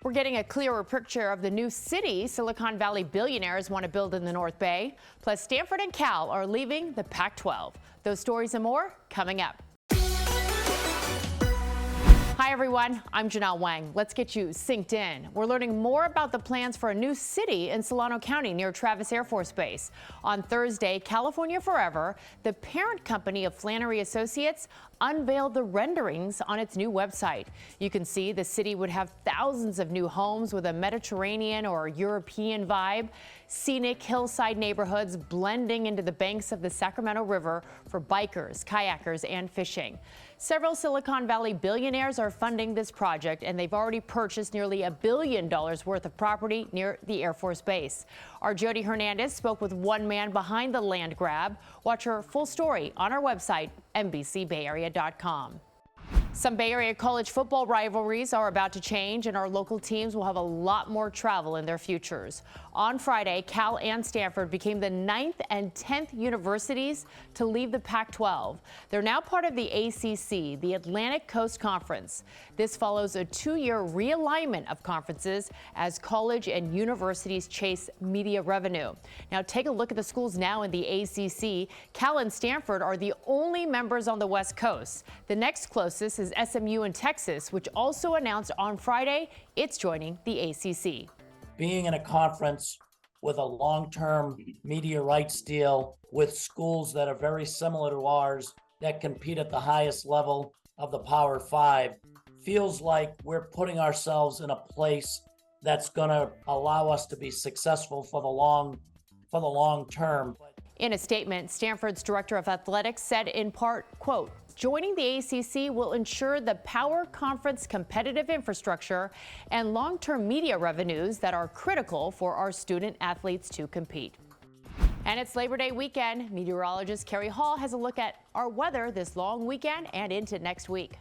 We're getting a clearer picture of the new city Silicon Valley billionaires want to build in the North Bay. Plus, Stanford and Cal are leaving the Pac-12. Those stories and more coming up. Hi, everyone. I'm Janelle Wang. Let's get you synced in. We're learning more about the plans for a new city in Solano County near Travis Air Force Base. On Thursday, California Forever, the parent company of Flannery Associates, unveiled the renderings on its new website. You can see the city would have thousands of new homes with a Mediterranean or European vibe, scenic hillside neighborhoods blending into the banks of the Sacramento River for bikers, kayakers, and fishing. Several Silicon Valley billionaires are funding this project, and they've already purchased nearly $1 billion worth of property near the Air Force Base. Our Jody Hernandez spoke with one man behind the land grab. Watch her full story on our website, NBCBayArea.com. Some Bay Area college football rivalries are about to change, and our local teams will have a lot more travel in their futures. On Friday, Cal and Stanford became the 9th and 10th universities to leave the Pac-12. They're now part of the ACC, the Atlantic Coast Conference. This follows a 2-year realignment of conferences as college and universities chase media revenue. Now take a look at the schools now in the ACC. Cal and Stanford are the only members on the West Coast. The next closest is SMU in Texas, which also announced on Friday it's joining the ACC. Being in a conference with a long-term media rights deal with schools that are very similar to ours that compete at the highest level of the Power Five feels like we're putting ourselves in a place that's going to allow us to be successful for the long term. In a statement, Stanford's director of athletics said in part, quote, "Joining the ACC will ensure the Power Conference competitive infrastructure and long-term media revenues that are critical for our student athletes to compete." And it's Labor Day weekend. Meteorologist Kari Hall has a look at our weather this long weekend and into next week.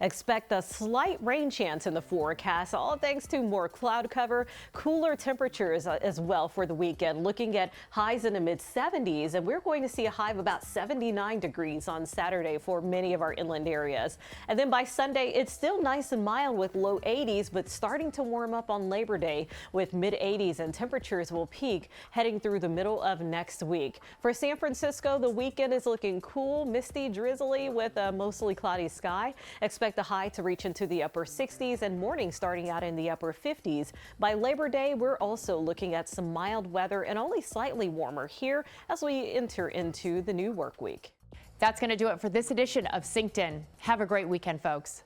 Expect a slight rain chance in the forecast, all thanks to more cloud cover, cooler temperatures as well for the weekend. Looking at highs in the mid-70s, and we're going to see a high of about 79 degrees on Saturday for many of our inland areas. And then by Sunday, it's still nice and mild with low 80s, but starting to warm up on Labor Day with mid-80s, and temperatures will peak heading through the middle of next week. For San Francisco, the weekend is looking cool, misty, drizzly with a mostly cloudy sky. Expect the high to reach into the upper 60s and morning starting out in the upper 50s. By Labor Day, we're also looking at some mild weather and only slightly warmer here as we enter into the new work week. That's going to do it for this edition of Synced In. Have a great weekend, folks.